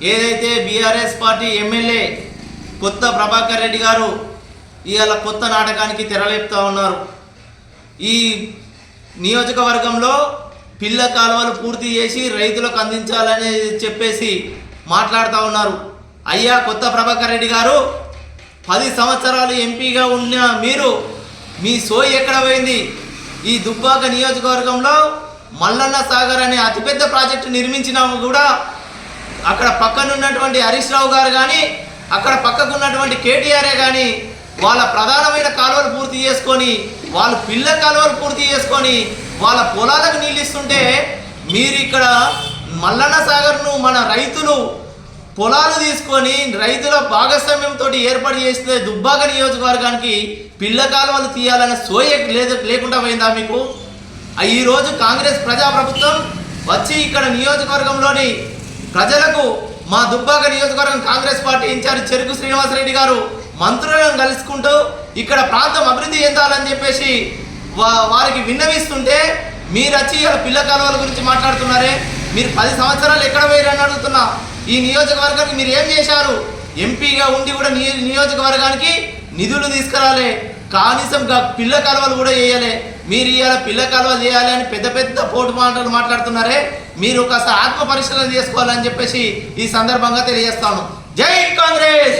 ఏదైతే BRS party MLA కొత్త ప్రభాకర్ రెడ్డి గారు ఇవాళ కొత్త నాటకానికి తెరలేపుతా ఉన్నారు. ఈ నియోజకవర్గంలో పిల్ల కాలువలు పూర్తి చేసి రైతులకు అందించాలని చెప్పేసి మాట్లాడుతూ ఉన్నారు. అయ్యా కొత్త ప్రభాకర్ రెడ్డి గారు, 10 సంవత్సరాలు ఎంపీగా ఉన్న మీరు మీ సోయి ఎక్కడ పోయింది? ఈ దుబ్బాక నియోజకవర్గంలో మల్లన్న సాగర్ అనే అతిపెద్ద ప్రాజెక్టు నిర్మించినా కూడా అక్కడ పక్కనున్నటువంటి హరీష్ రావు గారు కానీ అక్కడ పక్కకున్నటువంటి కేటీఆరే కానీ వాళ్ళ ప్రధానమైన కాలువలు పూర్తి చేసుకొని వాళ్ళు పిల్ల కాలువలు పూర్తి చేసుకొని వాళ్ళ పొలాలకు నీళ్ళు ఇస్తుంటే మీరు ఇక్కడ మల్లన్న సాగర్ను మన రైతులు పొలాలు తీసుకొని రైతుల భాగస్వామ్యంతో ఏర్పాటు చేస్తే దుబ్బాక నియోజకవర్గానికి పిల్ల కాలువలు తీయాలనే సోయ లేకుండా పోయిందా మీకు? ఈరోజు కాంగ్రెస్ ప్రజాప్రభుత్వం వచ్చి ఇక్కడ నియోజకవర్గంలోని ప్రజలకు మా దుబ్బాక నియోజకవర్గం కాంగ్రెస్ పార్టీ ఇన్ఛార్జ్ చెరుకు శ్రీనివాసరెడ్డి గారు మంత్రులను కలుసుకుంటూ ఇక్కడ ప్రాంతం అభివృద్ధి చెందాలని చెప్పేసి వారికి విన్నవిస్తుంటే మీరు వచ్చి ఇలా పిల్ల కాలువల గురించి మాట్లాడుతున్నారే. మీరు 10 సంవత్సరాలు ఎక్కడ పోయారని అడుగుతున్నా. ఈ నియోజకవర్గానికి మీరు ఏం చేశారు? ఎంపీగా ఉండి కూడా నియోజకవర్గానికి నిధులు తీసుకురాలే, కనీసం పిల్ల కాలువలు కూడా చేయాలి. మీరు ఇవాళ పిల్ల కాలువలు చేయాలి అని పెద్ద పెద్ద పోటు మాటలు మాట్లాడుతున్నారే. మీరు ఒకసారి ఆత్మ పరిశీలన చేసుకోవాలని చెప్పేసి ఈ సందర్భంగా తెలియజేస్తాను. జై కాంగ్రెస్.